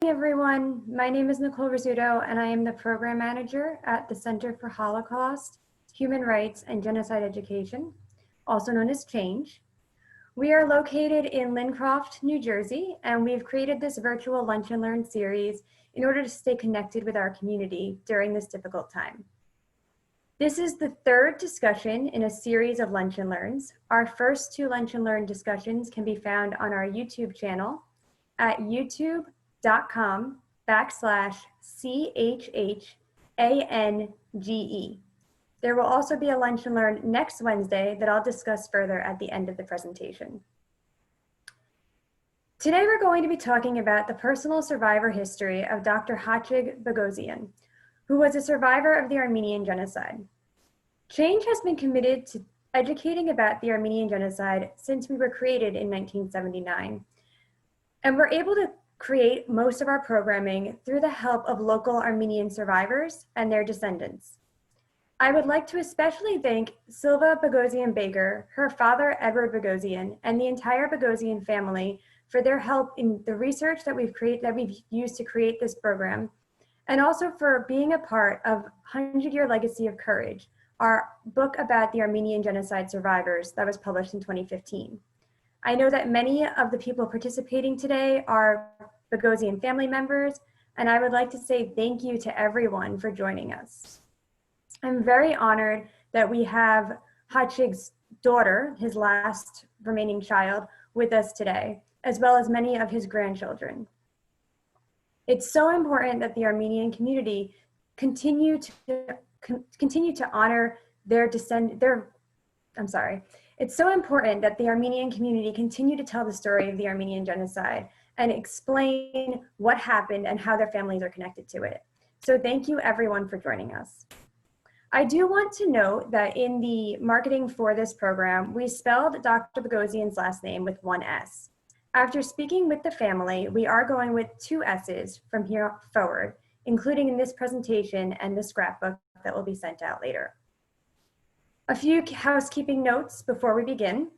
Everyone. My name is Nicole Rizzuto, and I am the Program Manager at the Center for Holocaust, Human Rights, and Genocide Education, also known as Chhange. We are located in Lincroft, New Jersey, and we've created this virtual Lunch and Learn series in order to stay connected with our community during this difficult time. This is the third discussion in a series of Lunch and Learns. Our first two Lunch and Learn discussions can be found on our YouTube channel at youtube.com/CHHANGE. There will also be a Lunch and Learn next Wednesday that I'll discuss further at the end of the presentation. Today we're going to be talking about the personal survivor history of Dr. Khachig Boghossian, who was a survivor of the Armenian Genocide. Chhange has been committed to educating about the Armenian Genocide since we were created in 1979. And we're able to create most of our programming through the help of local Armenian survivors and their descendants. I would like to especially thank Silva Boghossian Baker, her father Edward Boghossian, and the entire Boghossian family for their help in the research that we've used to create this program, and also for being a part of 100-Year Legacy of Courage, our book about the Armenian Genocide Survivors that was published in 2015. I know that many of the people participating today are Boghossian family members, and I would like to say thank you to everyone for joining us. I'm very honored that we have Khachig's daughter, his last remaining child, with us today, as well as many of his grandchildren. It's so important that the Armenian community continue to honor It's so important that the Armenian community continue to tell the story of the Armenian Genocide and explain what happened and how their families are connected to it. So thank you everyone for joining us. I do want to note that in the marketing for this program, we spelled Dr. Boghossian's last name with one S. After speaking with the family, we are going with two S's from here forward, including in this presentation and the scrapbook that will be sent out later. A few housekeeping notes before we begin.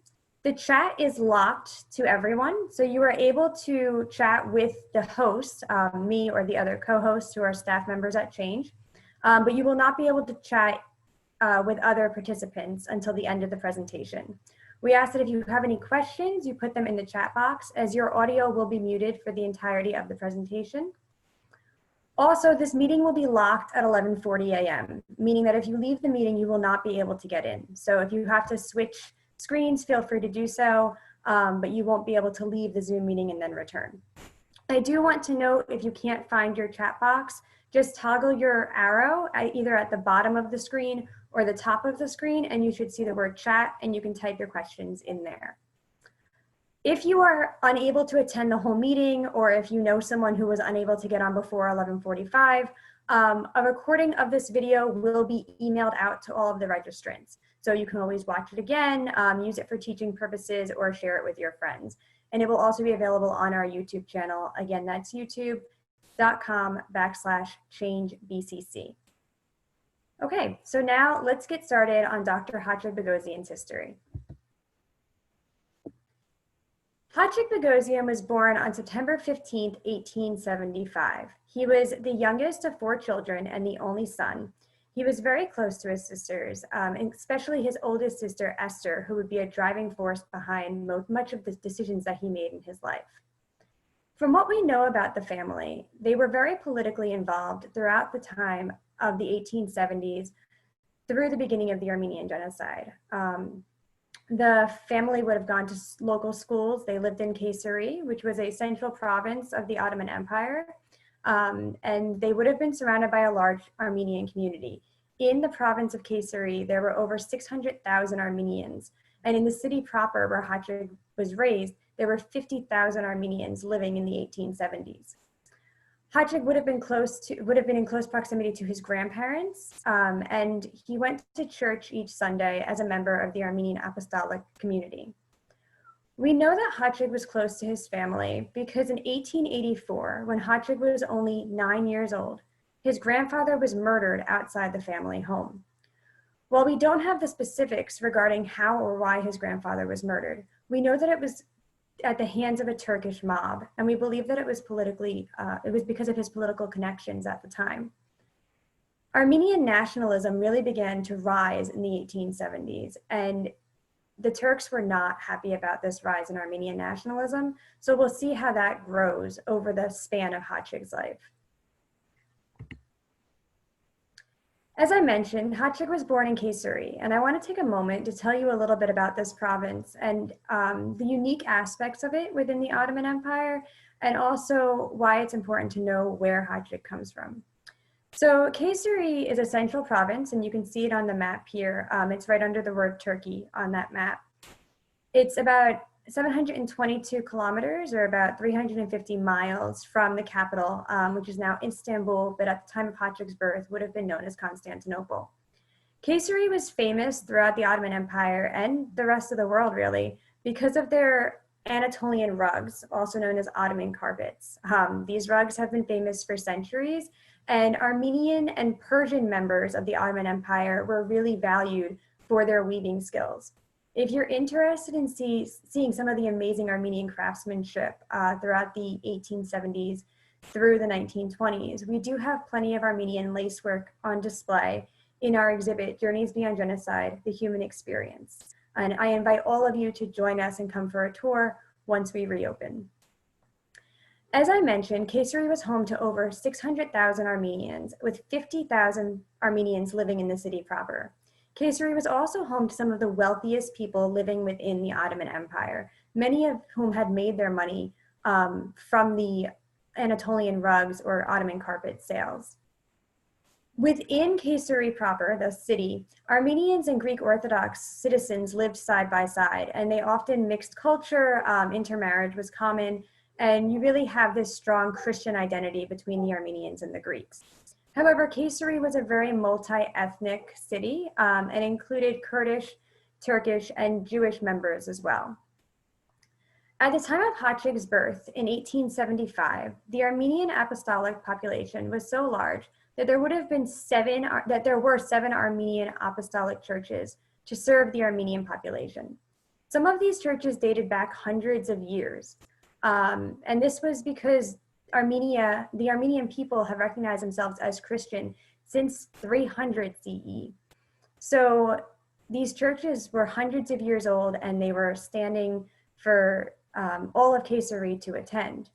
The chat is locked to everyone, so you are able to chat with the host, me or the other co-hosts who are staff members at Chhange, but you will not be able to chat with other participants until the end of the presentation. We ask that if you have any questions, you put them in the chat box, as your audio will be muted for the entirety of the presentation. Also, this meeting will be locked at 11:40 a.m., meaning that if you leave the meeting, you will not be able to get in. So if you have to switch screens, feel free to do so, but you won't be able to leave the Zoom meeting and then return. I do want to note, if you can't find your chat box, just toggle your arrow either at the bottom of the screen or the top of the screen, and you should see the word chat, and you can type your questions in there. If you are unable to attend the whole meeting, or if you know someone who was unable to get on before 11:45, a recording of this video will be emailed out to all of the registrants. So you can always watch it again, use it for teaching purposes, or share it with your friends. And it will also be available on our YouTube channel. Again, that's youtube.com/ChangeBCC. Okay, so now let's get started on Dr. Khachig Boghossian's history. Khachig Boghossian was born on September 15, 1875. He was the youngest of 4 children and the only son. He was very close to his sisters, and especially his oldest sister, Esther, who would be a driving force behind much of the decisions that he made in his life. From what we know about the family, they were very politically involved throughout the time of the 1870s through the beginning of the Armenian Genocide. The family would have gone to local schools. They lived in Kayseri, which was a central province of the Ottoman Empire, and they would have been surrounded by a large Armenian community. In the province of Kayseri, there were over 600,000 Armenians, and in the city proper where Khachig was raised, there were 50,000 Armenians living in the 1870s. Khachig would have been in close proximity to his grandparents, and he went to church each Sunday as a member of the Armenian Apostolic community. We know that Khachig was close to his family because in 1884, when Khachig was only 9 years old, his grandfather was murdered outside the family home. While we don't have the specifics regarding how or why his grandfather was murdered, we know that it was at the hands of a Turkish mob, and we believe that it was because of his political connections at the time. Armenian nationalism really began to rise in the 1870s, and the Turks were not happy about this rise in Armenian nationalism, so we'll see how that grows over the span of Khachig's life. As I mentioned, Khachig was born in Kayseri, and I want to take a moment to tell you a little bit about this province and the unique aspects of it within the Ottoman Empire, and also why it's important to know where Khachig comes from. So Kayseri is a central province, and you can see it on the map here. It's right under the word Turkey on that map. It's about 722 kilometers, or about 350 miles from the capital, which is now Istanbul, but at the time of Khachig's birth would have been known as Constantinople. Kayseri was famous throughout the Ottoman Empire and the rest of the world, really, because of their Anatolian rugs, also known as Ottoman carpets. These rugs have been famous for centuries, and Armenian and Persian members of the Ottoman Empire were really valued for their weaving skills. If you're interested in seeing some of the amazing Armenian craftsmanship throughout the 1870s through the 1920s, we do have plenty of Armenian lacework on display in our exhibit, Journeys Beyond Genocide, The Human Experience. And I invite all of you to join us and come for a tour once we reopen. As I mentioned, Kayseri was home to over 600,000 Armenians, with 50,000 Armenians living in the city proper. Kayseri was also home to some of the wealthiest people living within the Ottoman Empire, many of whom had made their money from the Anatolian rugs or Ottoman carpet sales. Within Kayseri proper, the city, Armenians and Greek Orthodox citizens lived side by side, and they often mixed culture, intermarriage was common, and you really have this strong Christian identity between the Armenians and the Greeks. However, Kayseri was a very multi-ethnic city and included Kurdish, Turkish, and Jewish members as well. At the time of Khachig's birth in 1875, the Armenian apostolic population was so large that there were seven Armenian apostolic churches to serve the Armenian population. Some of these churches dated back hundreds of years, and this was because the Armenian people have recognized themselves as Christian since 300 CE. So these churches were hundreds of years old, and they were standing for all of Kayseri to attend.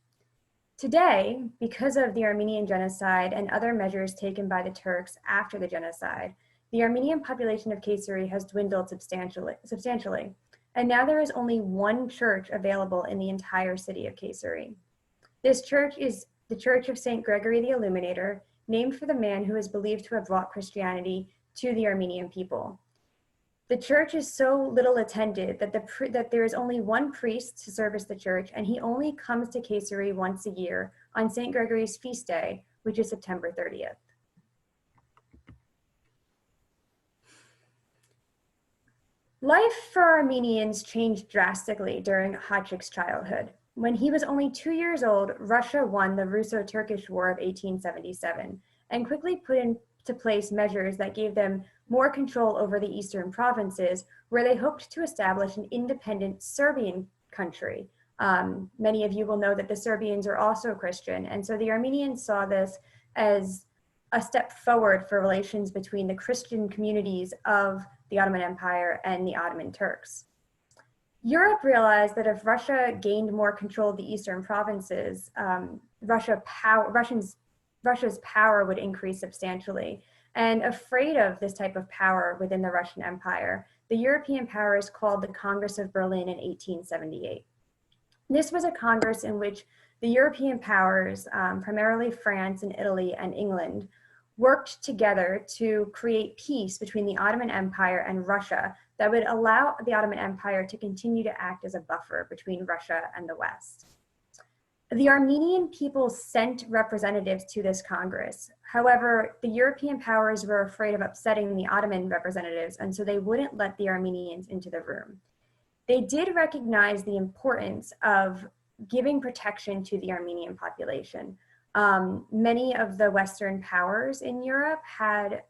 Today, because of the Armenian Genocide and other measures taken by the Turks after the genocide, the Armenian population of Kayseri has dwindled substantially, and now there is only one church available in the entire city of Kayseri. This church is the Church of St. Gregory the Illuminator, named for the man who is believed to have brought Christianity to the Armenian people. The church is so little attended that there is only one priest to service the church, and he only comes to Kayseri once a year on St. Gregory's feast day, which is September 30th. Life for Armenians changed drastically during Khachig's childhood. When he was only 2 years old, Russia won the Russo-Turkish War of 1877 and quickly put into place measures that gave them more control over the eastern provinces, where they hoped to establish an independent Serbian country. Many of you will know that the Serbians are also Christian, and so the Armenians saw this as a step forward for relations between the Christian communities of the Ottoman Empire and the Ottoman Turks. Europe realized that if Russia gained more control of the eastern provinces, Russia's power would increase substantially. And afraid of this type of power within the Russian Empire, the European powers called the Congress of Berlin in 1878. This was a congress in which the European powers, primarily France and Italy and England, worked together to create peace between the Ottoman Empire and Russia that would allow the Ottoman Empire to continue to act as a buffer between Russia and the West. The Armenian people sent representatives to this Congress. However, the European powers were afraid of upsetting the Ottoman representatives, and so they wouldn't let the Armenians into the room. They did recognize the importance of giving protection to the Armenian population. Many of the Western powers in Europe had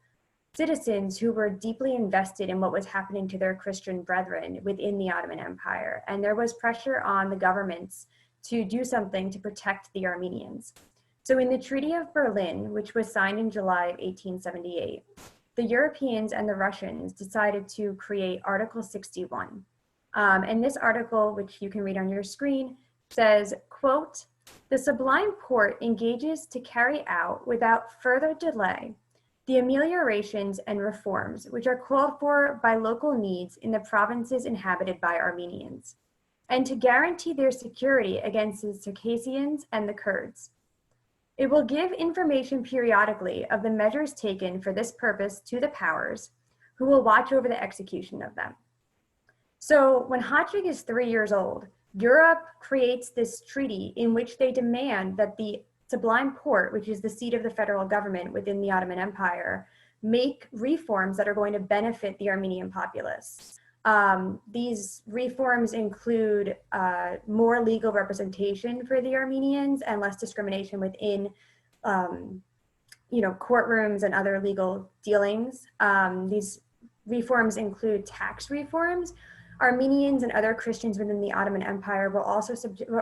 citizens who were deeply invested in what was happening to their Christian brethren within the Ottoman Empire. And there was pressure on the governments to do something to protect the Armenians. So in the Treaty of Berlin, which was signed in July of 1878, the Europeans and the Russians decided to create Article 61. And this article, which you can read on your screen, says, quote, "The Sublime Porte engages to carry out without further delay the ameliorations and reforms which are called for by local needs in the provinces inhabited by Armenians, and to guarantee their security against the Circassians and the Kurds. It will give information periodically of the measures taken for this purpose to the powers, who will watch over the execution of them." So when Khachig is 3 years old, Europe creates this treaty in which they demand that the Sublime Porte, which is the seat of the federal government within the Ottoman Empire, make reforms that are going to benefit the Armenian populace. These reforms include more legal representation for the Armenians and less discrimination within courtrooms and other legal dealings. These reforms include tax reforms. Armenians and other Christians within the Ottoman Empire were also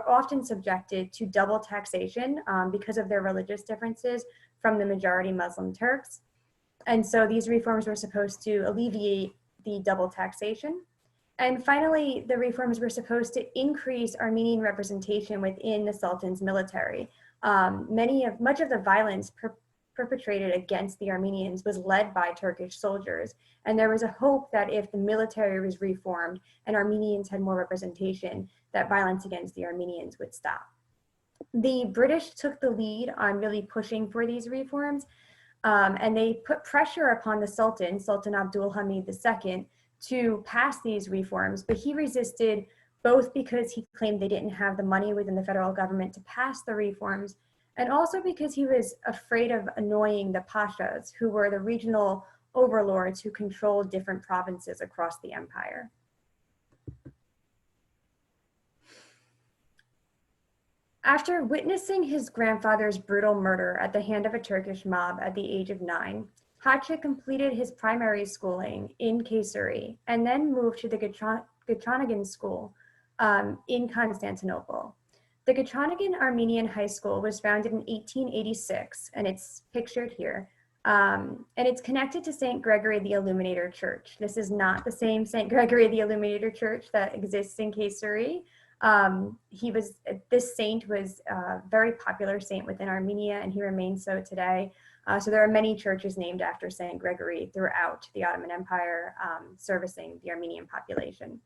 often subjected to double taxation because of their religious differences from the majority Muslim Turks. And so these reforms were supposed to alleviate the double taxation. And finally, the reforms were supposed to increase Armenian representation within the Sultan's military. Much of the violence perpetrated against the Armenians was led by Turkish soldiers. And there was a hope that if the military was reformed and Armenians had more representation, that violence against the Armenians would stop. The British took the lead on really pushing for these reforms, and they put pressure upon the Sultan, Sultan Abdul Hamid II, to pass these reforms, but he resisted, both because he claimed they didn't have the money within the federal government to pass the reforms, and also because he was afraid of annoying the pashas, who were the regional overlords who controlled different provinces across the empire. After witnessing his grandfather's brutal murder at the hand of a Turkish mob at the age of 9, Khachig completed his primary schooling in Kayseri and then moved to the Khachanagan School in Constantinople. The Khachanagan Armenian High School was founded in 1886, and it's pictured here. And it's connected to St. Gregory the Illuminator Church. This is not the same St. Gregory the Illuminator Church that exists in Kayseri. This saint was a very popular saint within Armenia, and he remains so today. So there are many churches named after St. Gregory throughout the Ottoman Empire, servicing the Armenian population.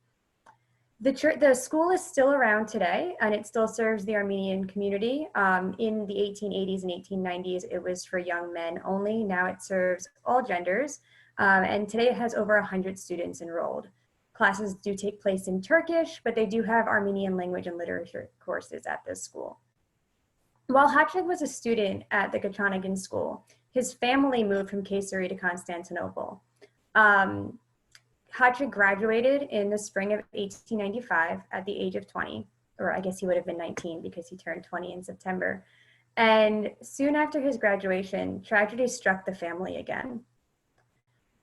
The school is still around today, and it still serves the Armenian community. In the 1880s and 1890s, it was for young men only. Now it serves all genders, and today it has over 100 students enrolled. Classes do take place in Turkish, but they do have Armenian language and literature courses at this school. While Khachig was a student at the Khachanagan School, his family moved from Kayseri to Constantinople. Khachig graduated in the spring of 1895 at the age of 20, or I guess he would have been 19 because he turned 20 in September. And soon after his graduation, tragedy struck the family again.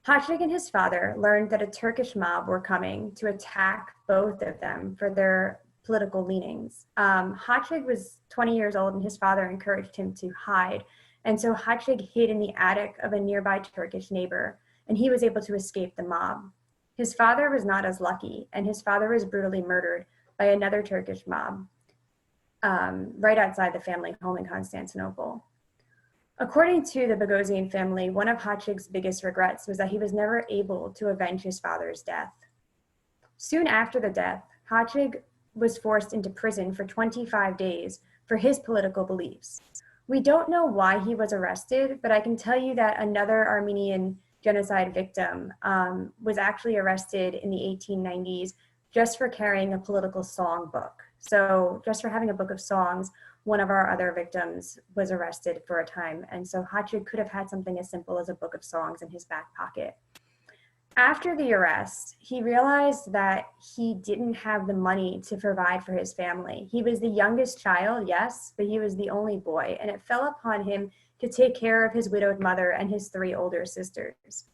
Khachig and his father learned that a Turkish mob were coming to attack both of them for their political leanings. Khachig was 20 years old and his father encouraged him to hide. And so Khachig hid in the attic of a nearby Turkish neighbor, and he was able to escape the mob. His father was not as lucky, and his father was brutally murdered by another Turkish mob right outside the family home in Constantinople. According to the Boghossian family, one of Khachig's biggest regrets was that he was never able to avenge his father's death. Soon after the death, Khachig was forced into prison for 25 days for his political beliefs. We don't know why he was arrested, but I can tell you that another Armenian genocide victim was actually arrested in the 1890s just for carrying a political song book. So just for having a book of songs, one of our other victims was arrested for a time. And so Khachig could have had something as simple as a book of songs in his back pocket. After the arrest, he realized that he didn't have the money to provide for his family. He was the youngest child, yes, but he was the only boy, and it fell upon him to take care of his widowed mother and his 3 older sisters.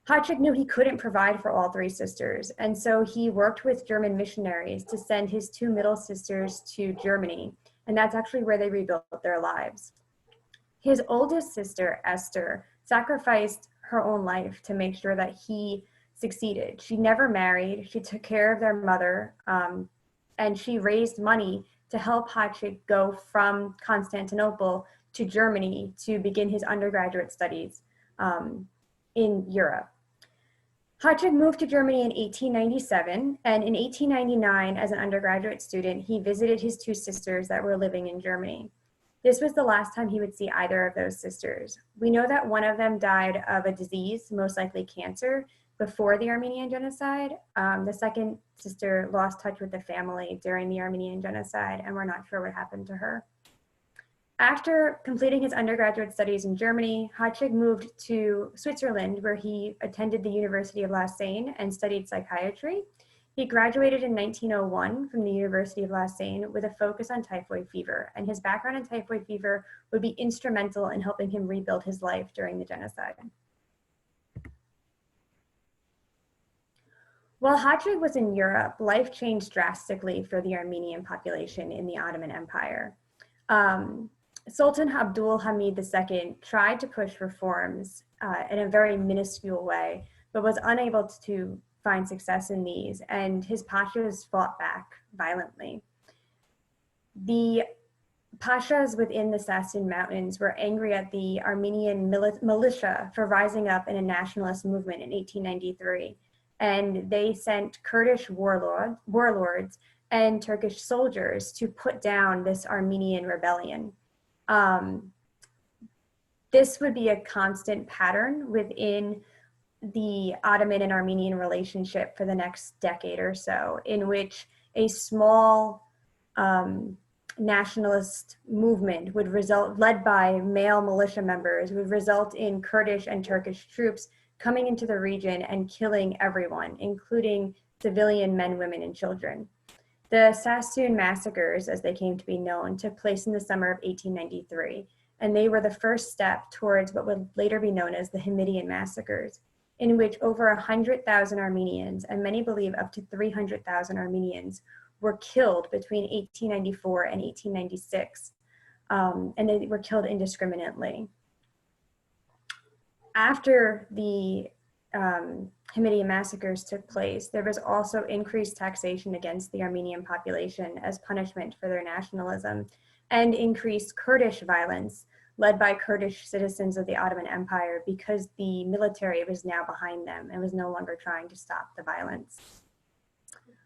Khachig knew he couldn't provide for all three sisters, and so he worked with German missionaries to send his two middle sisters to Germany, and that's actually where they rebuilt their lives. His oldest sister, Esther, sacrificed her own life to make sure that he succeeded. She never married, she took care of their mother, and she raised money to help Khachig go from Constantinople to Germany to begin his undergraduate studies in Europe. Khachig moved to Germany in 1897, and in 1899, as an undergraduate student, he visited his two sisters that were living in Germany. This was the last time he would see either of those sisters. We know that one of them died of a disease, most likely cancer, before the Armenian Genocide. The second sister lost touch with the family during the Armenian Genocide, and we're not sure what happened to her. After completing his undergraduate studies in Germany, Khachig moved to Switzerland, where he attended the University of Lausanne and studied psychiatry. He graduated in 1901 from the University of Lausanne with a focus on typhoid fever, and his background in typhoid fever would be instrumental in helping him rebuild his life during the genocide. While Khachig was in Europe, life changed drastically for the Armenian population in the Ottoman Empire. Sultan Abdul Hamid II tried to push reforms in a very minuscule way, but was unable to find success in these, and his pashas fought back violently. The pashas within the Sassoon Mountains were angry at the Armenian militia for rising up in a nationalist movement in 1893, and they sent Kurdish warlords and Turkish soldiers to put down this Armenian rebellion. This would be a constant pattern within the Ottoman and Armenian relationship for the next decade or so, in which a small nationalist movement would result, led by male militia members, would result in Kurdish and Turkish troops coming into the region and killing everyone, including civilian men, women, and children. The Sassoon massacres, as they came to be known, took place in the summer of 1893, and they were the first step towards what would later be known as the Hamidian massacres, in which over 100,000 Armenians, and many believe up to 300,000 Armenians, were killed between 1894 and 1896, and they were killed indiscriminately. After the Hamidian massacres took place, there was also increased taxation against the Armenian population as punishment for their nationalism, and increased Kurdish violence led by Kurdish citizens of the Ottoman Empire, because the military was now behind them and was no longer trying to stop the violence.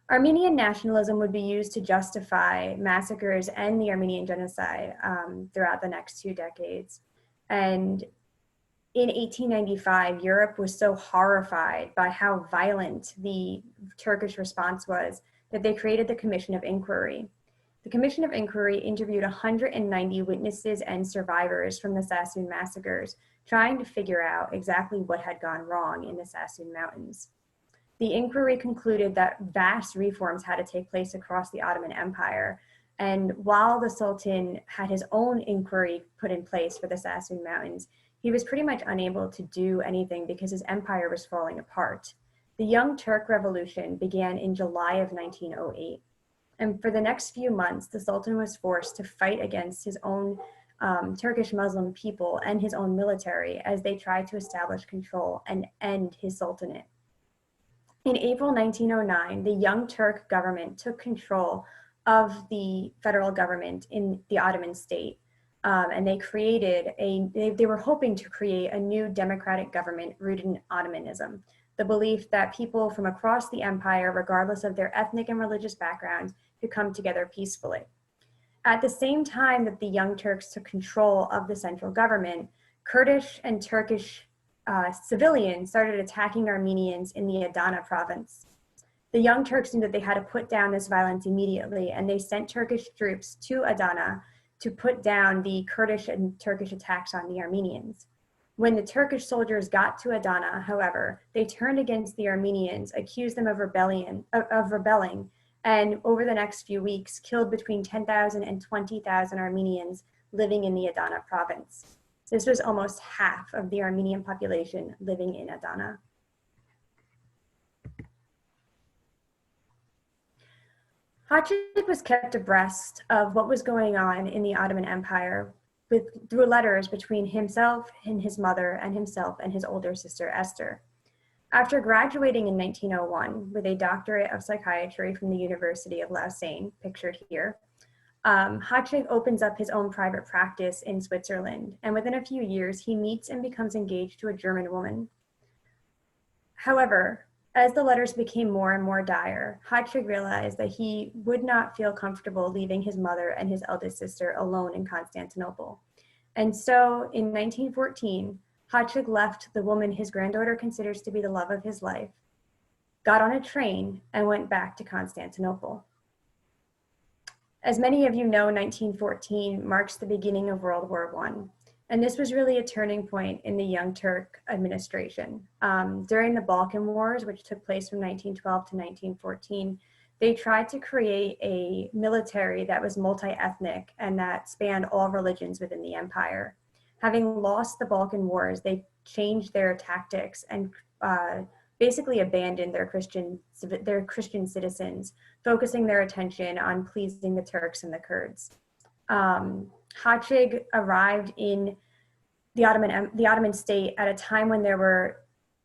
Armenian nationalism would be used to justify massacres and the Armenian Genocide throughout the next 2 decades. And in 1895, Europe was so horrified by how violent the Turkish response was that they created the Commission of Inquiry. The Commission of Inquiry interviewed 190 witnesses and survivors from the Sassoon massacres, trying to figure out exactly what had gone wrong in the Sassoon Mountains. The inquiry concluded that vast reforms had to take place across the Ottoman Empire, and while the Sultan had his own inquiry put in place for the Sassoon Mountains, he was pretty much unable to do anything because his empire was falling apart. The Young Turk Revolution began in July of 1908. And for the next few months, the Sultan was forced to fight against his own Turkish Muslim people and his own military as they tried to establish control and end his sultanate. In April 1909, the Young Turk government took control of the federal government in the Ottoman state. And they were hoping to create a new democratic government rooted in Ottomanism, the belief that people from across the empire, regardless of their ethnic and religious backgrounds, could come together peacefully. At the same time that the Young Turks took control of the central government, Kurdish and Turkish civilians started attacking Armenians in the Adana province. The Young Turks knew that they had to put down this violence immediately, and they sent Turkish troops to Adana to put down the Kurdish and Turkish attacks on the Armenians. When the Turkish soldiers got to Adana, however, they turned against the Armenians, accused them of rebelling, and over the next few weeks killed between 10,000 and 20,000 Armenians living in the Adana province. This was almost half of the Armenian population living in Adana. Khachig was kept abreast of what was going on in the Ottoman Empire through letters between himself and his mother and himself and his older sister Esther. After graduating in 1901 with a doctorate of psychiatry from the University of Lausanne, pictured here, Khachig opens up his own private practice in Switzerland, and within a few years, he meets and becomes engaged to a German woman. However, as the letters became more and more dire, Khachig realized that he would not feel comfortable leaving his mother and his eldest sister alone in Constantinople. And so in 1914, Khachig left the woman his granddaughter considers to be the love of his life, got on a train, and went back to Constantinople. As many of you know, 1914 marks the beginning of World War I. And this was really a turning point in the Young Turk administration. During the Balkan Wars, which took place from 1912 to 1914, they tried to create a military that was multi-ethnic and that spanned all religions within the empire. Having lost the Balkan Wars, they changed their tactics and basically abandoned their Christian citizens, focusing their attention on pleasing the Turks and the Kurds. Khachig arrived in the Ottoman state at a time when there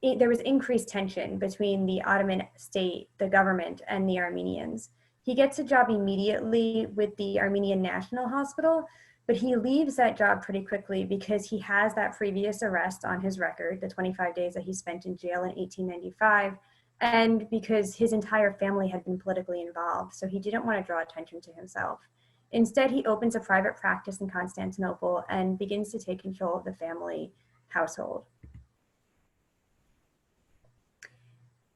was increased tension between the Ottoman state, the government, and the Armenians. He gets a job immediately with the Armenian National Hospital, but he leaves that job pretty quickly because he has that previous arrest on his record, the 25 days that he spent in jail in 1895, and because his entire family had been politically involved, so he didn't want to draw attention to himself. Instead, he opens a private practice in Constantinople and begins to take control of the family household.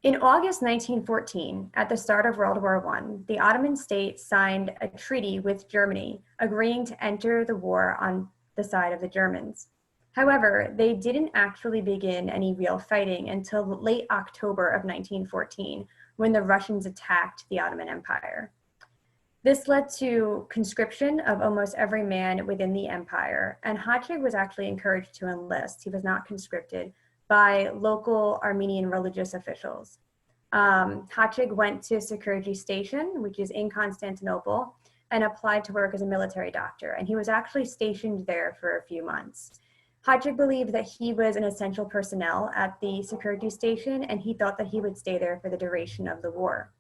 In August 1914, at the start of World War I, the Ottoman state signed a treaty with Germany, agreeing to enter the war on the side of the Germans. However, they didn't actually begin any real fighting until late October of 1914, when the Russians attacked the Ottoman Empire. This led to conscription of almost every man within the empire, and Khachig was actually encouraged to enlist. He was not conscripted by local Armenian religious officials. Khachig went to Chhange Station, which is in Constantinople, and applied to work as a military doctor, and he was actually stationed there for a few months. Khachig believed that he was an essential personnel at the Chhange Station, and he thought that he would stay there for the duration of the war.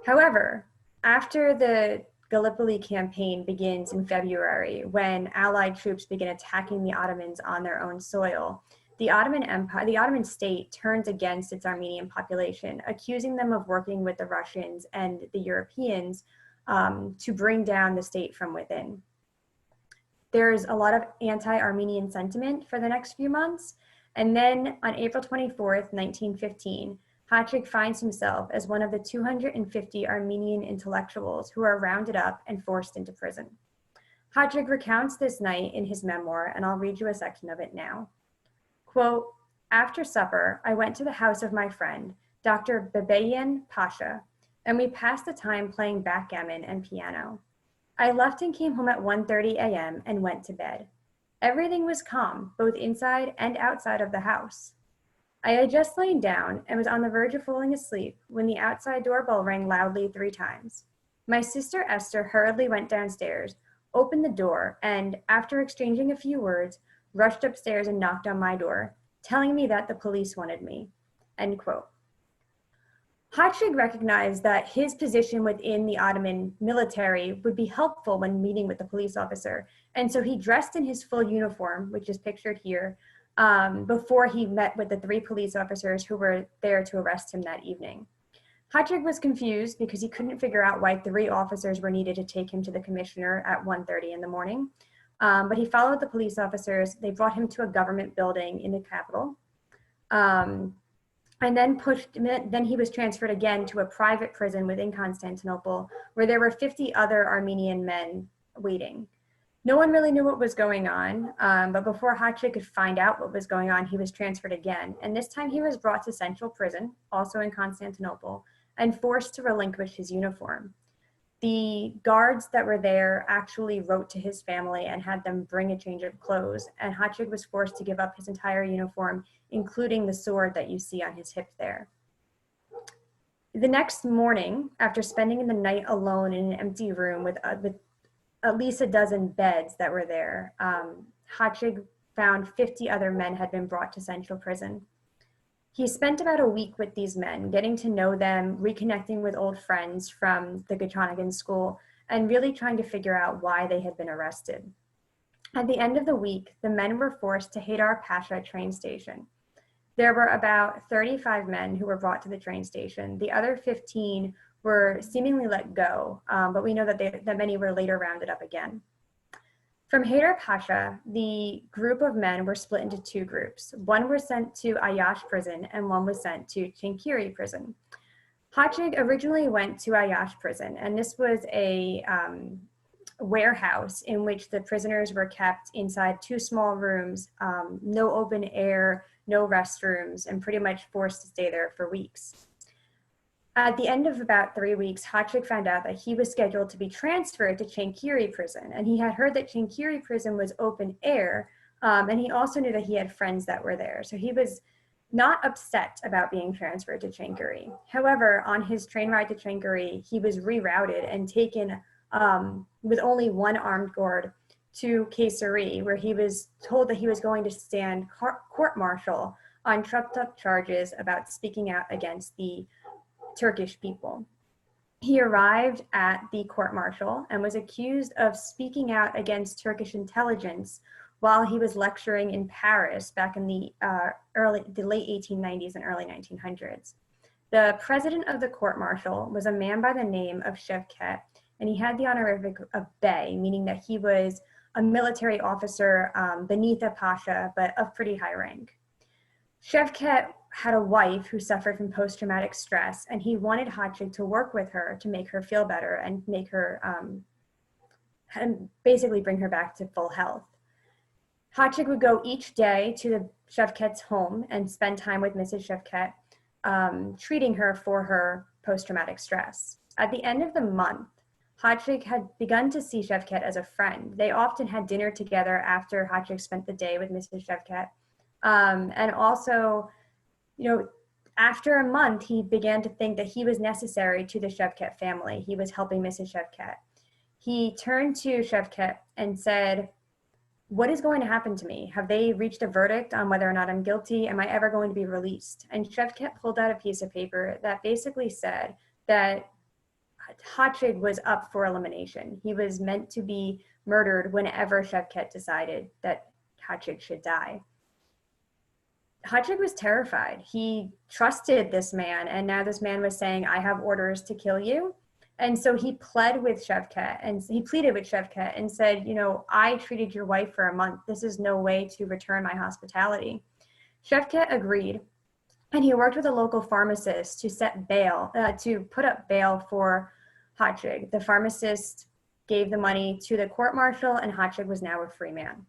However, after the Gallipoli campaign begins in February, when Allied troops begin attacking the Ottomans on their own soil, the Ottoman state turns against its Armenian population, accusing them of working with the Russians and the Europeans to bring down the state from within. There's a lot of anti-Armenian sentiment for the next few months, and then on April 24th, 1915, Khachig finds himself as one of the 250 Armenian intellectuals who are rounded up and forced into prison. Khachig recounts this night in his memoir, and I'll read you a section of it now. Quote, "After supper, I went to the house of my friend, Dr. Bebeyan Pasha, and we passed the time playing backgammon and piano. I left and came home at 1:30 a.m. and went to bed. Everything was calm, both inside and outside of the house. I had just lain down and was on the verge of falling asleep when the outside doorbell rang loudly 3 times. My sister Esther hurriedly went downstairs, opened the door, and after exchanging a few words, rushed upstairs and knocked on my door, telling me that the police wanted me." End quote. Khachig recognized that his position within the Ottoman military would be helpful when meeting with the police officer, and so he dressed in his full uniform, which is pictured here, before he met with the 3 police officers who were there to arrest him that evening. Khachig was confused because he couldn't figure out why 3 officers were needed to take him to the commissioner at 1:30 in the morning. But he followed the police officers. They brought him to a government building in the capital. And then he was transferred again to a private prison within Constantinople, where there were 50 other Armenian men waiting. No one really knew what was going on, but before Khachig could find out what was going on, he was transferred again. And this time he was brought to Central Prison, also in Constantinople, and forced to relinquish his uniform. The guards that were there actually wrote to his family and had them bring a change of clothes, and Khachig was forced to give up his entire uniform, including the sword that you see on his hip there. The next morning, after spending the night alone in an empty room with at least a dozen beds that were there, Khachig found 50 other men had been brought to Central Prison. He spent about a week with these men, getting to know them, reconnecting with old friends from the Chhange school, and really trying to figure out why they had been arrested. At the end of the week, the men were forced to Haydar Pasha train station. There were about 35 men who were brought to the train station. The other 15 were seemingly let go, but we know that many were later rounded up again. From Haydar Pasha, the group of men were split into two groups. One was sent to Ayash prison and one was sent to Chhange prison. Khachig originally went to Ayash prison, and this was a warehouse in which the prisoners were kept inside two small rooms, no open air, no restrooms, and pretty much forced to stay there for weeks. At the end of about 3 weeks, Khachig found out that he was scheduled to be transferred to Chhange prison, and he had heard that Chhange prison was open air, and he also knew that he had friends that were there. So he was not upset about being transferred to Chhange. However, on his train ride to Chhange, he was rerouted and taken with only one armed guard to Kayseri, where he was told that he was going to stand court-martial on trumped-up charges about speaking out against the Turkish people. He arrived at the court-martial and was accused of speaking out against Turkish intelligence while he was lecturing in Paris back in the late 1890s and early 1900s. The president of the court-martial was a man by the name of Shavket, and he had the honorific of Bey, meaning that he was a military officer beneath a pasha, but of pretty high rank. Shavket had a wife who suffered from post-traumatic stress, and he wanted Khachig to work with her to make her feel better and make her, and basically bring her back to full health. Khachig would go each day to the Shavket's home and spend time with Mrs. Shavket, treating her for her post-traumatic stress. At the end of the month, Khachig had begun to see Shavket as a friend. They often had dinner together after Khachig spent the day with Mrs. Shavket. And also, after a month, he began to think that he was necessary to the Shavket family. He was helping Mrs. Shavket. He turned to Shavket and said, "What is going to happen to me? Have they reached a verdict on whether or not I'm guilty? Am I ever going to be released?" And Shavket pulled out a piece of paper that basically said that Khachig was up for elimination. He was meant to be murdered whenever Shavket decided that Khachig should die. Khachig was terrified. He trusted this man, and now this man was saying, "I have orders to kill you." And so he pleaded with Shavket and said, "I treated your wife for a month. This is no way to return my hospitality." Shavket agreed, and he worked with a local pharmacist to to put up bail for Khachig. The pharmacist gave the money to the court-martial, and Khachig was now a free man.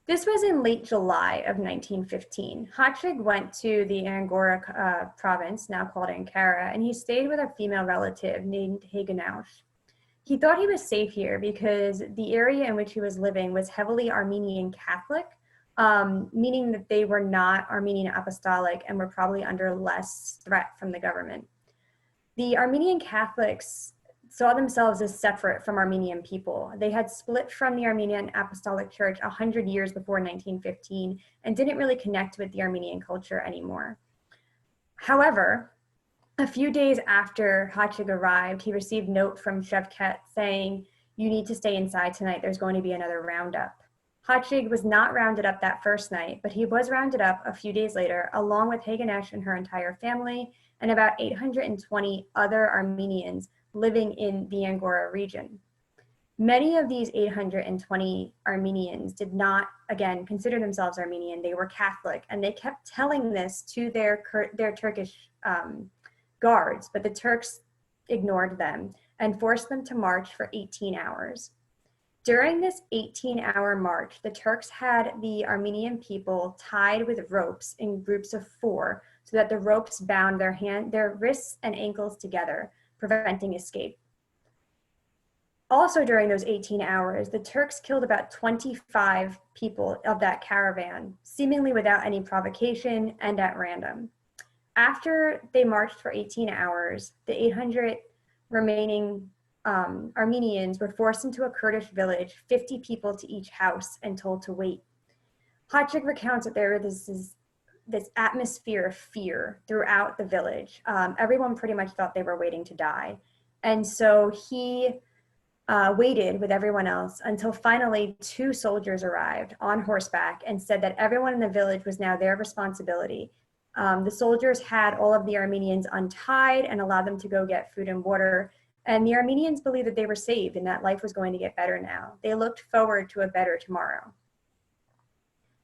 This was in late July of 1915. Khachig went to the Angora province, now called Ankara, and he stayed with a female relative named Haganaush. He thought he was safe here because the area in which he was living was heavily Armenian Catholic, meaning that they were not Armenian Apostolic and were probably under less threat from the government. The Armenian Catholics saw themselves as separate from Armenian people. They had split from the Armenian Apostolic Church 100 years before 1915 and didn't really connect with the Armenian culture anymore. However, a few days after Khachig arrived, he received a note from Shavket saying, "You need to stay inside tonight. There's going to be another roundup." Khachig was not rounded up that first night, but he was rounded up a few days later, along with Haganaush and her entire family, and about 820 other Armenians living in the Angora region. Many of these 820 Armenians did not, again, consider themselves Armenian. They were Catholic, and they kept telling this to their Turkish guards, but the Turks ignored them and forced them to march for 18 hours. During this 18-hour march, the Turks had the Armenian people tied with ropes in groups of 4 so that the ropes bound their wrists and ankles together, preventing escape. Also during those 18 hours, the Turks killed about 25 people of that caravan, seemingly without any provocation and at random. After they marched for 18 hours, the 800 remaining Armenians were forced into a Kurdish village, 50 people to each house, and told to wait. Khachig recounts that there was this atmosphere of fear throughout the village. Everyone pretty much thought they were waiting to die. And so he waited with everyone else until finally 2 soldiers arrived on horseback and said that everyone in the village was now their responsibility. The soldiers had all of the Armenians untied and allowed them to go get food and water. And the Armenians believed that they were saved and that life was going to get better now. They looked forward to a better tomorrow.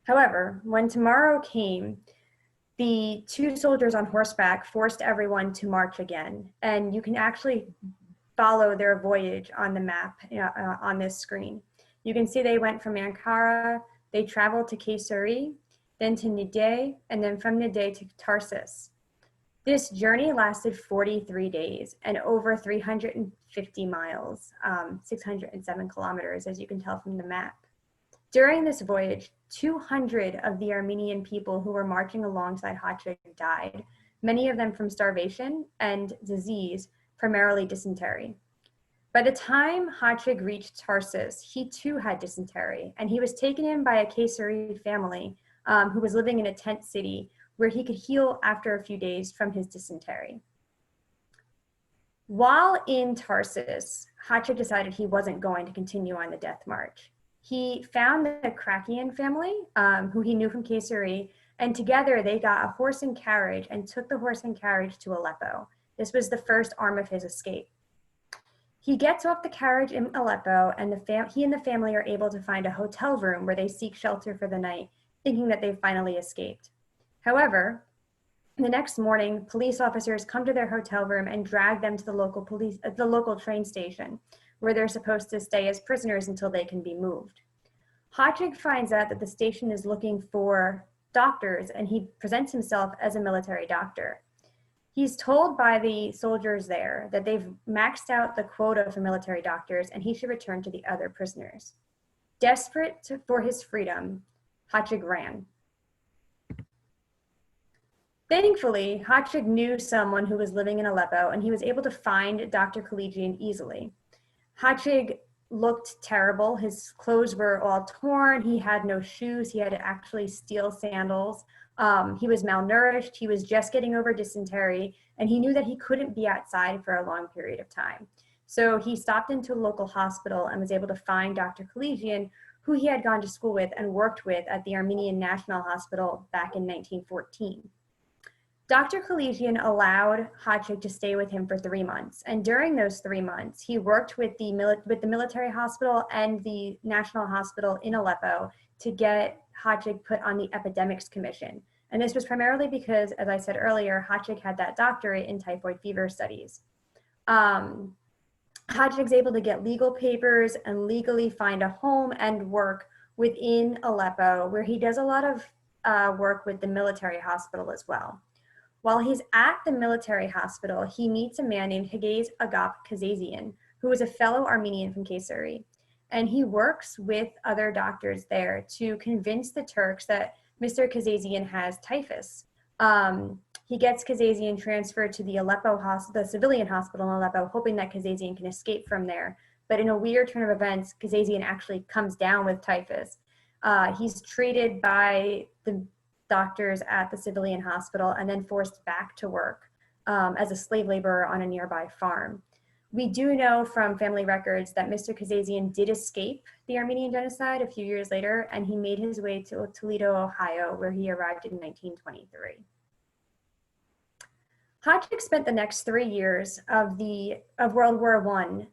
However, when tomorrow came, the 2 soldiers on horseback forced everyone to march again. And you can actually follow their voyage on the map on this screen. You can see they went from Ankara, they traveled to Kayseri, then to Niğde, and then from Niğde to Tarsus. This journey lasted 43 days and over 350 miles, 607 kilometers, as you can tell from the map. During this voyage, 200 of the Armenian people who were marching alongside Khachig died, many of them from starvation and disease, primarily dysentery. By the time Khachig reached Tarsus, he too had dysentery, and he was taken in by a Kayseri family who was living in a tent city where he could heal after a few days from his dysentery. While in Tarsus, Khachig decided he wasn't going to continue on the death march. He found the Khachig family, who he knew from Kayseri, and together they got a horse and carriage and took the horse and carriage to Aleppo. This was the first arm of his escape. He gets off the carriage in Aleppo, and he and the family are able to find a hotel room where they seek shelter for the night, thinking that they've finally escaped. However, the next morning, police officers come to their hotel room and drag them to the local train station, where they're supposed to stay as prisoners until they can be moved. Khachig finds out that the station is looking for doctors, and he presents himself as a military doctor. He's told by the soldiers there that they've maxed out the quota for military doctors and he should return to the other prisoners. Desperate for his freedom, Khachig ran. Thankfully, Khachig knew someone who was living in Aleppo and he was able to find Dr. Khaligian easily. Khachig looked terrible. His clothes were all torn. He had no shoes. He had to actually steal sandals. He was malnourished. He was just getting over dysentery, and he knew that he couldn't be outside for a long period of time. So he stopped into a local hospital and was able to find Dr. Khaligian, who he had gone to school with and worked with at the Armenian National Hospital back in 1914. Dr. Khaligian allowed Khachig to stay with him for 3 months. And during those 3 months, he worked with the military hospital and the National Hospital in Aleppo to get Khachig put on the Epidemics Commission. And this was primarily because, as I said earlier, Khachig had that doctorate in typhoid fever studies. Khachig's able to get legal papers and legally find a home and work within Aleppo, where he does a lot of work with the military hospital as well. While he's at the military hospital, he meets a man named Hagez Agap Kazazian, who is a fellow Armenian from Kayseri. And he works with other doctors there to convince the Turks that Mr. Kazazian has typhus. He gets Kazazian transferred to the Aleppo hospital, the civilian hospital in Aleppo, hoping that Kazazian can escape from there. But in a weird turn of events, Kazazian actually comes down with typhus. He's treated by the doctors at the civilian hospital and then forced back to work as a slave laborer on a nearby farm. We do know from family records that Mr. Kazazian did escape the Armenian Genocide a few years later, and he made his way to Toledo, Ohio, where he arrived in 1923. Khachig spent the next 3 years of World War I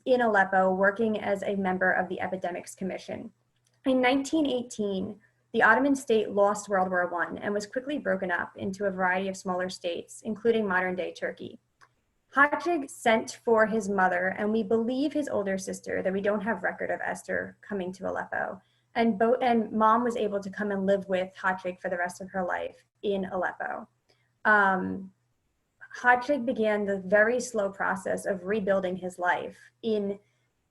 in Aleppo working as a member of the Epidemics Commission. In 1918, the Ottoman state lost World War I and was quickly broken up into a variety of smaller states, including modern-day Turkey. Khachig sent for his mother, and we believe his older sister, though we don't have record of Esther coming to Aleppo. And mom was able to come and live with Khachig for the rest of her life in Aleppo. Khachig began the very slow process of rebuilding his life in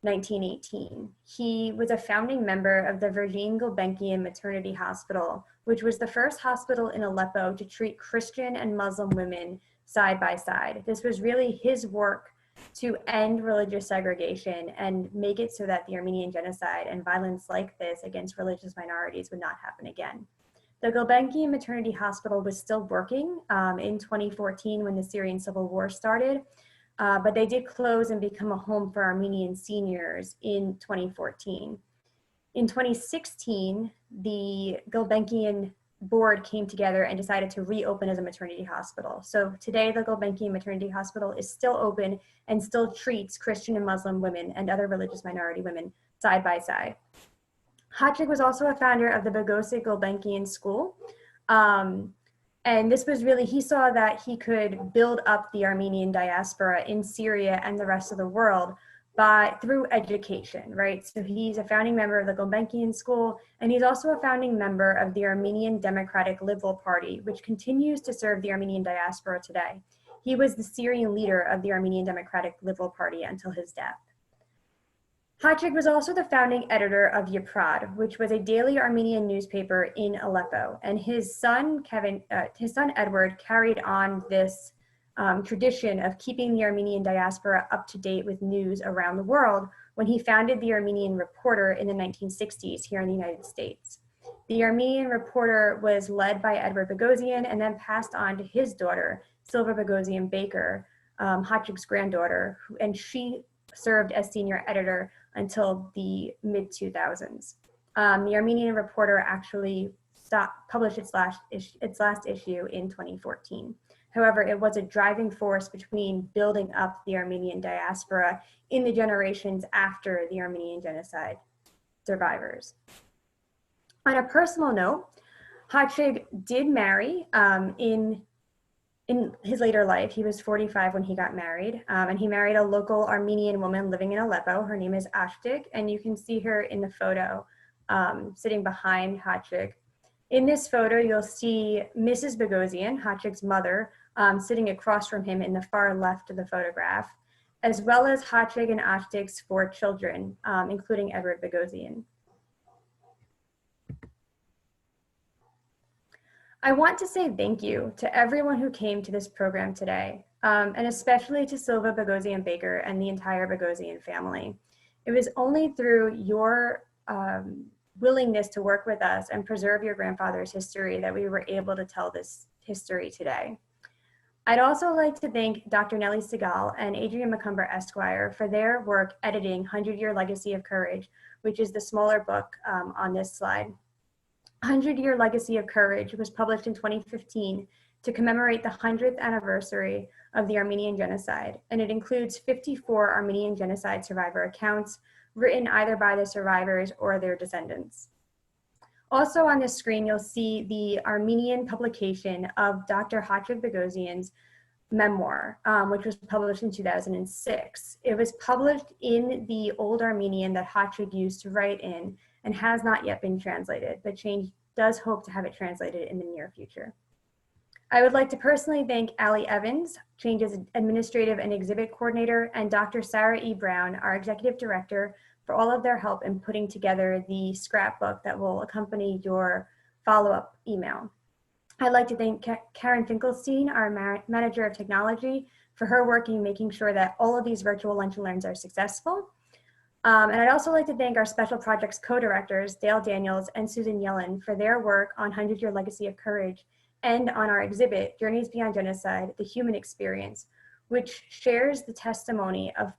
1918. He was a founding member of the Virgin Gulbenkian Maternity Hospital, which was the first hospital in Aleppo to treat Christian and Muslim women side by side. This was really his work to end religious segregation and make it so that the Armenian genocide and violence like this against religious minorities would not happen again. The Gulbenkian Maternity Hospital was still working in 2014 when the Syrian civil war started, but they did close and become a home for Armenian seniors in 2014. In 2016, the Gulbenkian board came together and decided to reopen as a maternity hospital. So today, the Gulbenkian Maternity Hospital is still open and still treats Christian and Muslim women and other religious minority women side by side. Khachig was also a founder of the Boghossian Gulbenkian School. And this was really, he saw that he could build up the Armenian diaspora in Syria and the rest of the world through education, right? So he's a founding member of the Gulbenkian School, and he's also a founding member of the Armenian Democratic Liberal Party, which continues to serve the Armenian diaspora today. He was the Syrian leader of the Armenian Democratic Liberal Party until his death. Khachig was also the founding editor of Yaprad, which was a daily Armenian newspaper in Aleppo, and his son Edward carried on this tradition of keeping the Armenian diaspora up to date with news around the world when he founded the Armenian Reporter in the 1960s here in the United States. The Armenian Reporter was led by Edward Boghossian and then passed on to his daughter, Silva Boghossian Baker, Khachig's granddaughter, and she served as senior editor until the mid-2000s. The Armenian Reporter actually published its last issue in 2014. However, it was a driving force between building up the Armenian diaspora in the generations after the Armenian Genocide Survivors. On a personal note, Khachig did marry in his later life. He was 45 when he got married, and he married a local Armenian woman living in Aleppo. Her name is Ashtik, and you can see her in the photo sitting behind Khachig. In this photo, you'll see Mrs. Boghossian, Khachig's mother, sitting across from him in the far left of the photograph, as well as Khachig and Ashtik's 4 children, including Edward Boghossian. I want to say thank you to everyone who came to this program today, and especially to Silva Boghossian Baker and the entire Boghossian family. It was only through your willingness to work with us and preserve your grandfather's history that we were able to tell this history today. I'd also like to thank Dr. Nellie Segal and Adrian McCumber Esquire for their work editing 100-Year Legacy of Courage, which is the smaller book on this slide. 100-Year Legacy of Courage was published in 2015 to commemorate the 100th anniversary of the Armenian Genocide, and it includes 54 Armenian Genocide survivor accounts written either by the survivors or their descendants. Also on this screen, you'll see the Armenian publication of Dr. Khachig Boghossian's memoir, which was published in 2006. It was published in the Old Armenian that Khachig used to write in and has not yet been translated, but Chhange does hope to have it translated in the near future. I would like to personally thank Allie Evans, Chhange's administrative and exhibit coordinator, and Dr. Sarah E. Brown, our executive director, for all of their help in putting together the scrapbook that will accompany your follow-up email. I'd like to thank Karen Finkelstein, our manager of technology, for her work in making sure that all of these virtual lunch and learns are successful. And I'd also like to thank our special projects co-directors, Dale Daniels and Susan Yellen, for their work on 100-Year Legacy of Courage and on our exhibit, Journeys Beyond Genocide, The Human Experience, which shares the testimony of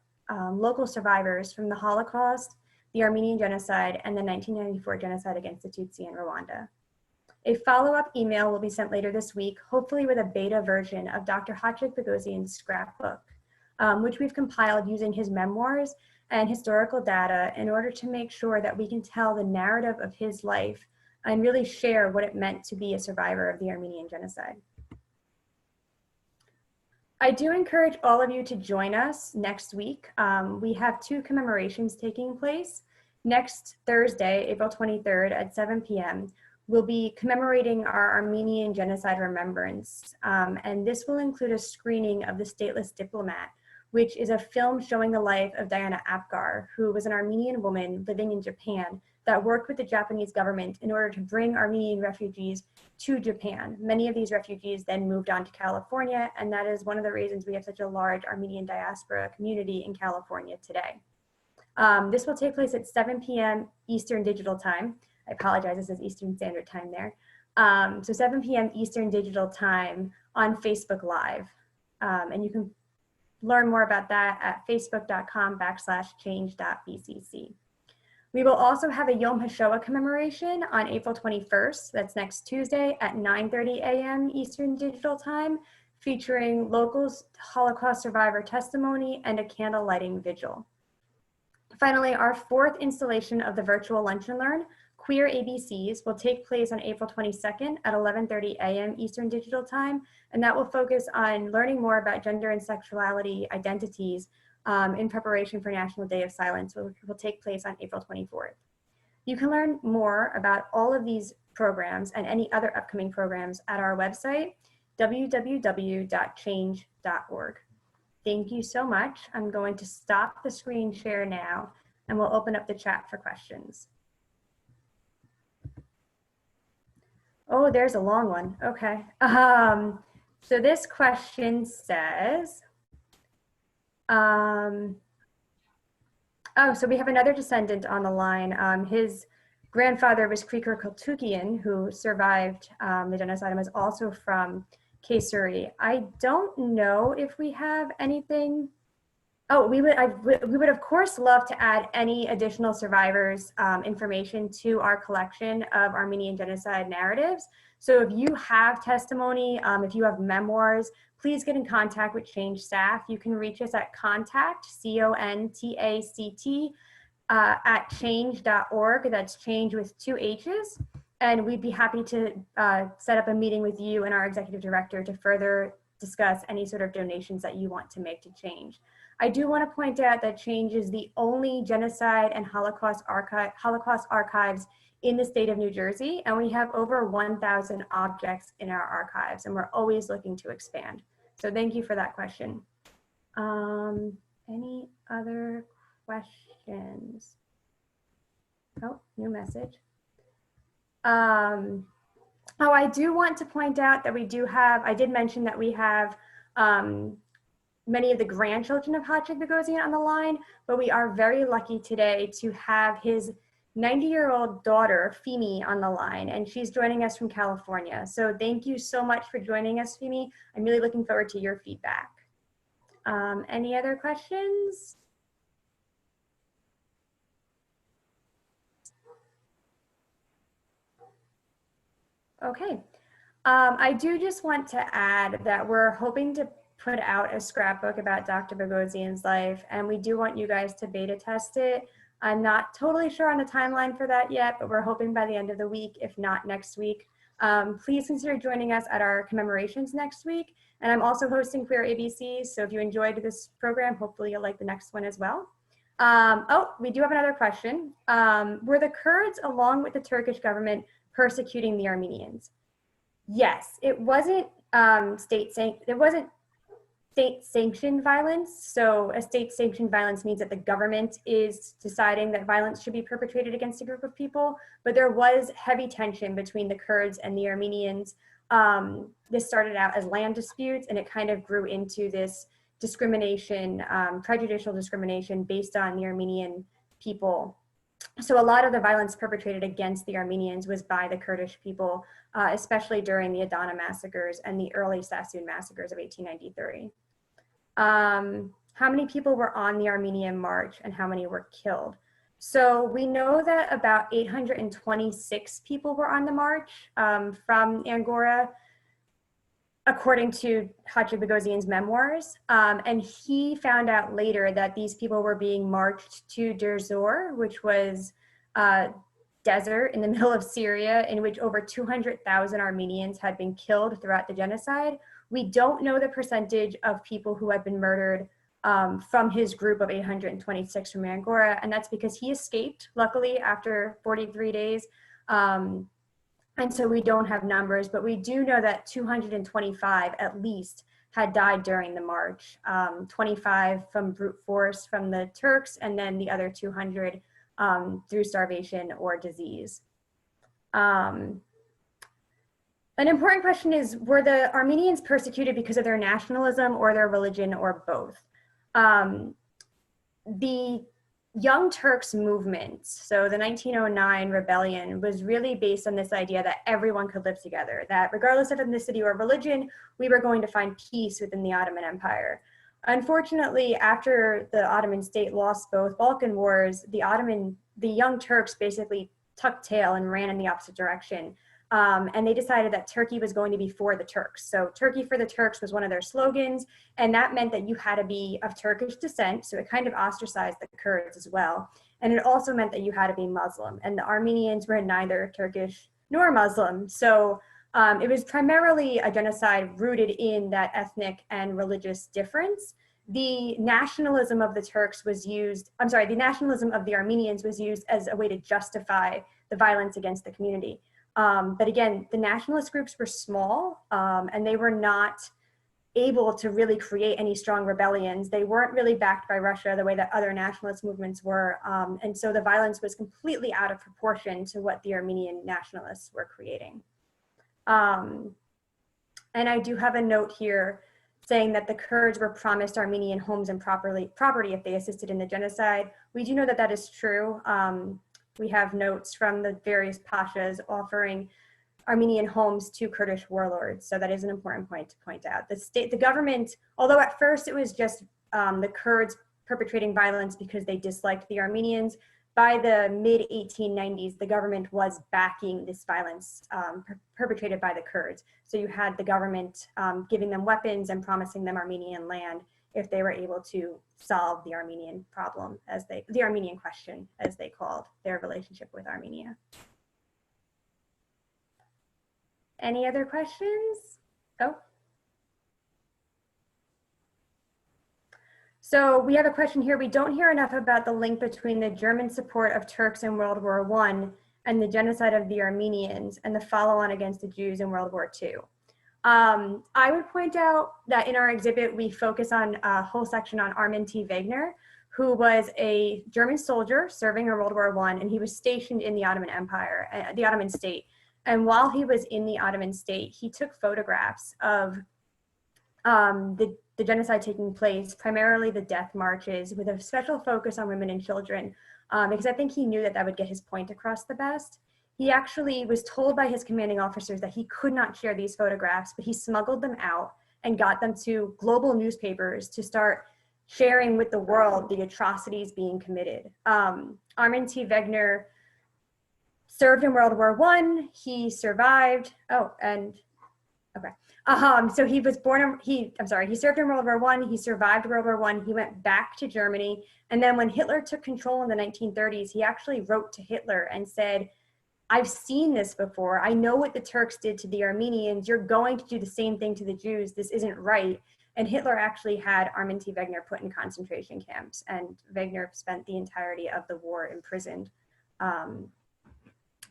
local survivors from the Holocaust, the Armenian Genocide, and the 1994 genocide against the Tutsi in Rwanda. A follow-up email will be sent later this week, hopefully with a beta version of Dr. Khachig Boghossian's scrapbook, which we've compiled using his memoirs and historical data in order to make sure that we can tell the narrative of his life and really share what it meant to be a survivor of the Armenian Genocide. I do encourage all of you to join us next week. We have 2 commemorations taking place. Next Thursday, April 23rd at 7 p.m., we'll be commemorating our Armenian Genocide Remembrance, and this will include a screening of The Stateless Diplomat, which is a film showing the life of Diana Apgar, who was an Armenian woman living in Japan that worked with the Japanese government in order to bring Armenian refugees to Japan. Many of these refugees then moved on to California, and that is one of the reasons we have such a large Armenian diaspora community in California today. This will take place at 7 p.m. Eastern Digital Time. I apologize, this is Eastern Standard Time there. So 7 p.m. Eastern Digital Time on Facebook Live. And you can learn more about that at facebook.com/change.bcc. We will also have a Yom HaShoah commemoration on April 21st. That's next Tuesday at 9:30 a.m. Eastern Digital Time, featuring local Holocaust survivor testimony and a candle lighting vigil. Finally, our fourth installation of the virtual Lunch and Learn, Queer ABCs, will take place on April 22nd at 11:30 a.m. Eastern Digital Time, and that will focus on learning more about gender and sexuality identities in preparation for National Day of Silence, which will take place on April 24th. You can learn more about all of these programs and any other upcoming programs at our website, www.change.org. Thank you so much. I'm going to stop the screen share now, and we'll open up the chat for questions. Oh, there's a long one. Okay. So this question says, oh, so we have another descendant on the line. His grandfather was Krikor Kultukian, who survived the genocide and was also from Kayseri. I don't know if we have anything. Oh, we would of course love to add any additional survivors information to our collection of Armenian genocide narratives. So if you have testimony, if you have memoirs, please get in contact with Chhange staff. You can reach us at contact, CONTACT, at change.org. That's change with 2 H's. And we'd be happy to set up a meeting with you and our executive director to further discuss any sort of donations that you want to make to Chhange. I do want to point out that Chhange is the only genocide and Holocaust archives in the state of New Jersey, and we have over 1,000 objects in our archives, and we're always looking to expand. So thank you for that question. Any other questions? Oh, new message. Oh, I do want to point out that we do have, I did mention that we have many of the grandchildren of Khachig Boghossian on the line, but we are very lucky today to have his 90-year-old daughter, Fimi, on the line, and she's joining us from California. So thank you so much for joining us, Fimi. I'm really looking forward to your feedback. Any other questions? Okay. I do just want to add that we're hoping to put out a scrapbook about Dr. Boghossian's life, and we do want you guys to beta test it. I'm not totally sure on the timeline for that yet, but we're hoping by the end of the week, if not next week. Please consider joining us at our commemorations next week. And I'm also hosting Queer ABCs, so if you enjoyed this program, hopefully you'll like the next one as well. Oh, we do have another question. Were the Kurds, along with the Turkish government, persecuting the Armenians? Yes, it wasn't state-sanctioned violence. So a state-sanctioned violence means that the government is deciding that violence should be perpetrated against a group of people, but there was heavy tension between the Kurds and the Armenians. This started out as land disputes, and it kind of grew into this discrimination, prejudicial discrimination based on the Armenian people. So a lot of the violence perpetrated against the Armenians was by the Kurdish people, especially during the Adana massacres and the early Sassoon massacres of 1893. How many people were on the Armenian March and how many were killed? So we know that about 826 people were on the march from Angora, according to Khachig Boghossian's memoirs. And he found out later that these people were being marched to Deir Zor, which was a desert in the middle of Syria, in which over 200,000 Armenians had been killed throughout the genocide. We don't know the percentage of people who had been murdered from his group of 826 from Angora, and that's because he escaped, luckily, after 43 days. And so we don't have numbers, but we do know that 225 at least had died during the march, 25 from brute force from the Turks, and then the other 200 through starvation or disease. An important question is, were the Armenians persecuted because of their nationalism or their religion or both? The Young Turks movement, so the 1909 rebellion, was really based on this idea that everyone could live together, that regardless of ethnicity or religion, we were going to find peace within the Ottoman Empire. Unfortunately, after the Ottoman state lost both Balkan wars, the Young Turks basically tucked tail and ran in the opposite direction. And they decided that Turkey was going to be for the Turks. So Turkey for the Turks was one of their slogans, and that meant that you had to be of Turkish descent, so it kind of ostracized the Kurds as well. And it also meant that you had to be Muslim, and the Armenians were neither Turkish nor Muslim. So it was primarily a genocide rooted in that ethnic and religious difference. The nationalism of the Turks was used, the nationalism of the Armenians was used as a way to justify the violence against the community. But again, the nationalist groups were small, and they were not able to really create any strong rebellions. They weren't really backed by Russia the way that other nationalist movements were. And so the violence was completely out of proportion to what the Armenian nationalists were creating. And I do have a note here saying that the Kurds were promised Armenian homes and property if they assisted in the genocide. We do know that that is true. We have notes from the various pashas offering Armenian homes to Kurdish warlords. So that is an important point to point out. The government, although at first it was just the Kurds perpetrating violence because they disliked the Armenians, by the mid-1890s, the government was backing this violence perpetrated by the Kurds. So you had the government giving them weapons and promising them Armenian land if they were able to solve the Armenian problem, the Armenian question, as they called their relationship with Armenia. Any other questions? Oh. So we have a question here. We don't hear enough about the link between the German support of Turks in World War I and the genocide of the Armenians and the follow-on against the Jews in World War II. I would point out that in our exhibit, we focus on a whole section on Armin T. Wegener, who was a German soldier serving in World War I, and he was stationed in the Ottoman Empire, the Ottoman state. And while he was in the Ottoman state, he took photographs of the genocide taking place, primarily the death marches, with a special focus on women and children, because I think he knew that that would get his point across the best. He actually was told by his commanding officers that he could not share these photographs, but he smuggled them out and got them to global newspapers to start sharing with the world the atrocities being committed. Armin T. Wegener served in World War I. He survived. So he was born. He served in World War I. He survived World War I. He went back to Germany, and then when Hitler took control in the 1930s, he actually wrote to Hitler and said, "I've seen this before. I know what the Turks did to the Armenians. You're going to do the same thing to the Jews. This isn't right." And Hitler actually had Armin T. Wegener put in concentration camps, and Wegener spent the entirety of the war imprisoned.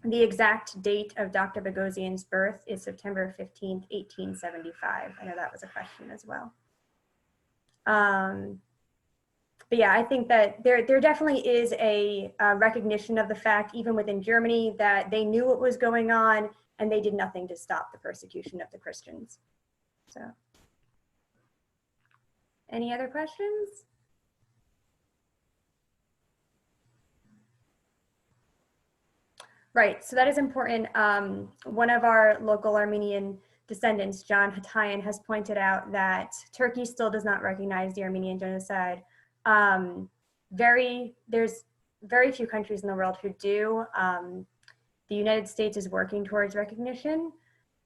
The exact date of Dr. Boghossian's birth is September 15th, 1875. I know that was a question as well. But yeah, I think that there definitely is a recognition of the fact, even within Germany, that they knew what was going on and they did nothing to stop the persecution of the Christians. So, any other questions? Right, so that is important. One of our local Armenian descendants, John Hatayan, has pointed out that Turkey still does not recognize the Armenian genocide. There's very few countries in the world who do. The United States is working towards recognition,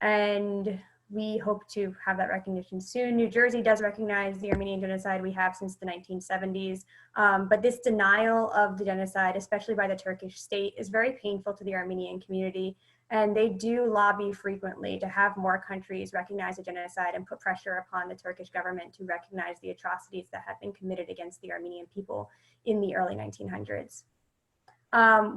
and we hope to have that recognition soon. New Jersey does recognize the Armenian genocide. We have since the 1970s, but this denial of the genocide, especially by the Turkish state, is very painful to the Armenian community. And they do lobby frequently to have more countries recognize the genocide and put pressure upon the Turkish government to recognize the atrocities that have been committed against the Armenian people in the early 1900s.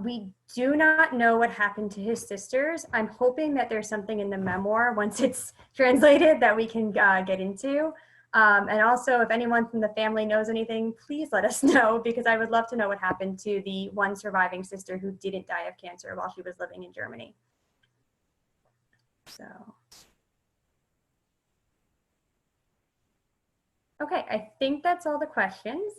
We do not know what happened to his sisters. I'm hoping that there's something in the memoir once it's translated that we can get into. And also, if anyone from the family knows anything, please let us know, because I would love to know what happened to the one surviving sister who didn't die of cancer while she was living in Germany. So, okay, I think that's all the questions.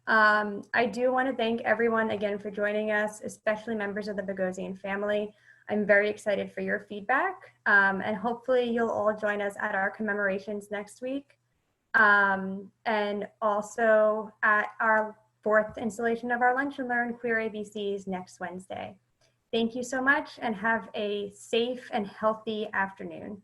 I do want to thank everyone again for joining us, especially members of the Boghossian family. I'm very excited for your feedback, and hopefully you'll all join us at our commemorations next week, and also at our 4th installation of our Lunch and Learn Queer ABCs next Wednesday. Thank you so much, and have a safe and healthy afternoon.